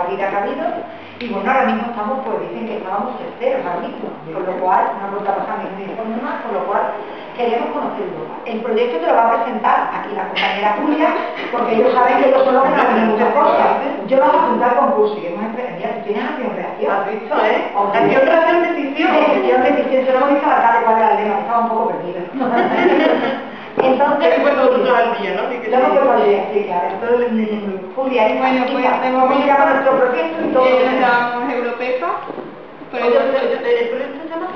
barbaridad que ha habido. Y bueno, ahora mismo estamos, pues dicen que estábamos terceros ahora mismo, con lo cual, una vuelta a pasar mi informe más, con lo cual queremos conocerlo. El proyecto te lo va a presentar aquí la compañera Julia, porque ellos saben que ellos son los que saben muchas cosas. Yo los voy a apuntar al concurso y hemos emprendido, tienes acción-reacción. ¿Has visto, eh? Acción-reacción, decisión. Decisión, se lo hemos dicho al alcalde cuál era el lema, estaba un poco perdido. Entonces, he puesto todo al día, ¿no? Lo hemos puesto al día, sí, claro. Entonces, Julia, bueno, pues ¿cómo se llama nuestro proyecto y todo? Nos llamamos Europepa. ¿El proyecto se llama?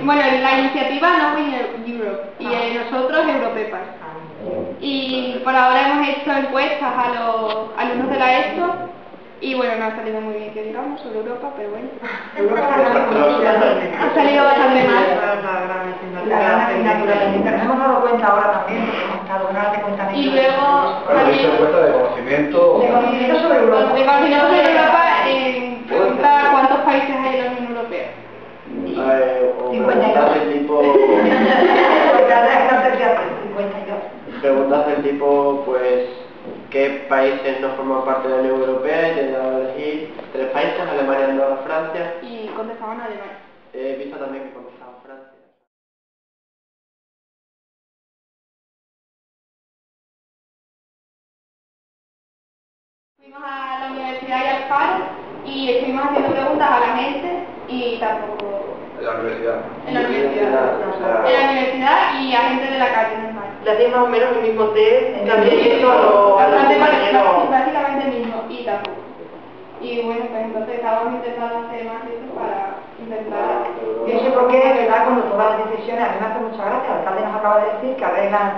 Bueno, la iniciativa no Win Europe y nosotros Europepas. Y por ahora hemos hecho encuestas a los alumnos de la ESO y bueno, no ha salido muy bien que digamos sobre Europa, pero bueno. Ha salido bastante mal. La gran asignatura también. Nos hemos dado cuenta ahora también, porque hemos estado en horas de cuenta. Y luego también cuenta de conocimiento. De conocimiento sobre Europa. De conocimiento sobre Europa, pregunta cuántos países hay en la Unión Europea. 52. Preguntas del tipo, pues, ¿qué países no forman parte de la Unión Europea? Y te he dado a elegir 3 países, Alemania, Andorra, Francia. Y contestaban Alemania. He visto también que contestaban Francia. Fuimos a la universidad y al paro y estuvimos haciendo preguntas a la gente y tampoco... En la universidad. En la universidad y a gente de la calle normal. Le hacéis más o menos el mismo test, también a los compañeros. Básicamente el mismo y tampoco. Y bueno, pues entonces estábamos intentando hacer más eso para intentar... Yo sé por qué, de verdad, cuando todas las decisiones, a mí me hace mucha gracia, el alcalde nos acaba de decir que arreglan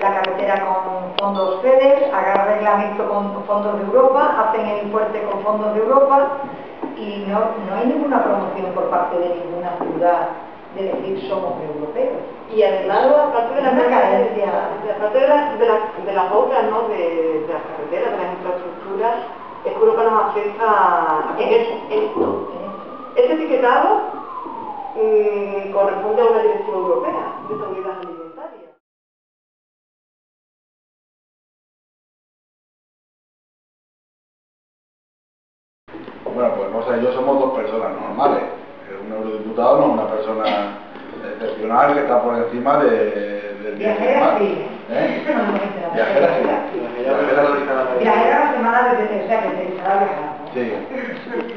la carretera con fondos FEDER, arreglan esto con fondos de Europa, hacen el puente con fondos de Europa y no hay ninguna promoción por parte de ninguna ciudad de decir somos europeos. Y arreglado, aparte de la carencia, aparte de las obras, ¿no? de las carreteras, de las infraestructuras, es que Europa nos afecta a esto. Este etiquetado corresponde a una directiva europea de seguridad alimentaria. Bueno, pues Rosa y yo somos 2 personas normales. Un eurodiputado no es una persona excepcional que está por encima del viajera sí. Viajera sí. Viajera la semana desde, o sea, que te empezará a viajar. Sí.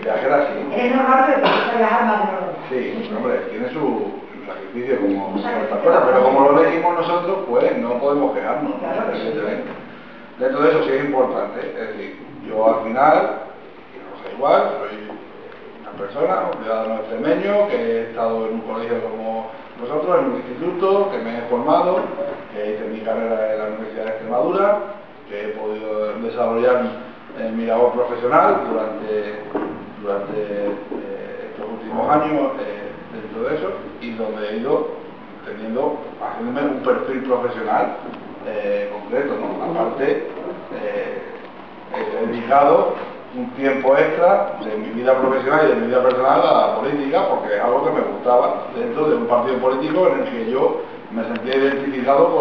Viajera sí. Es normal que te empiece a viajar más de normal. Sí, hombre, tiene su sacrificio como estas cosas, pero como lo elegimos nosotros, pues no podemos quejarnos, evidentemente. Dentro de eso sí es importante, es decir, yo al final, y no sé igual, soy una persona, un ciudadano extremeño, que he estado en un colegio como nosotros, en un instituto, que me he formado, que hice mi carrera en la Universidad de Extremadura, que he podido desarrollar mi labor profesional durante estos últimos años dentro de eso, y donde he ido haciéndome un perfil profesional concreto, ¿no? Aparte, he dedicado un tiempo extra de mi vida profesional y de mi vida personal a la política, porque es algo que me gustaba dentro de un partido político en el que yo me sentía identificado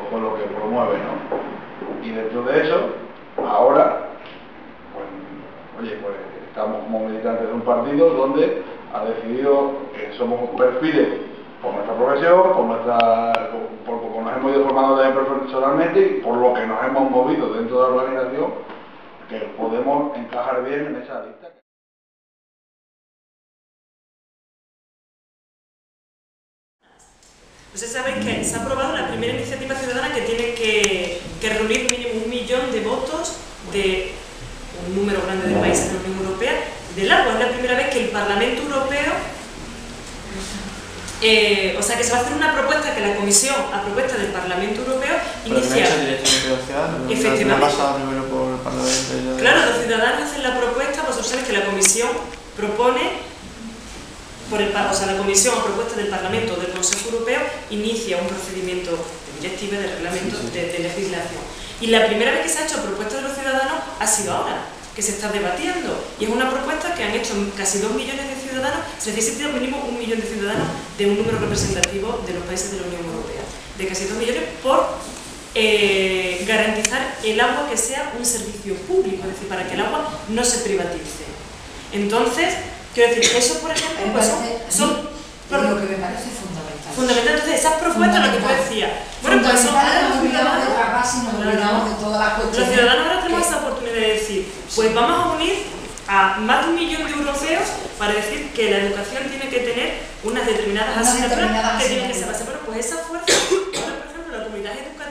con lo que promueve, ¿no? Y dentro de eso, ahora, pues estamos como militantes de un partido donde ha decidido que somos perfiles por nuestra profesión, por como nos hemos ido formando también personalmente y por lo que nos hemos movido dentro de la organización, que podemos encajar bien en esa lista. Ustedes saben que se ha aprobado la primera iniciativa ciudadana que tiene que reunir mínimo 1 millón de votos de un número grande de países de la Unión Europea del agua. Es la primera vez que el Parlamento Europeo, o sea que se va a hacer una propuesta que la Comisión, a propuesta del Parlamento Europeo, inicia. Efectivamente. Claro, los ciudadanos hacen la propuesta, vosotros sabéis que la Comisión propone, la Comisión a propuesta del Parlamento o del Consejo Europeo inicia un procedimiento de directiva, de reglamento, de legislación. Y la primera vez que se ha hecho a propuesta de los ciudadanos ha sido ahora, que se está debatiendo. Y es una propuesta que han hecho casi 2 millones de ciudadanos, se necesita mínimo 1 millón de ciudadanos de un número representativo de los países de la Unión Europea. De casi 2 millones por garantizar el agua que sea un servicio público, es decir, para que el agua no se privatice. Entonces, quiero decir, eso por ejemplo, pues son lo que me parece fundamental. Fundamental, entonces esas propuestas, lo que tú decías, bueno, pues son los ciudadanos de trabajar, sino de todas las cuestiones. Los ciudadanos ahora tenemos esa oportunidad de decir, pues vamos a unir a más de 1 millón de europeos para decir que la educación tiene que tener unas determinadas asignaturas que tienen que ser base. Bueno, pues esa fuerza, ahora por ejemplo la comunidad educativa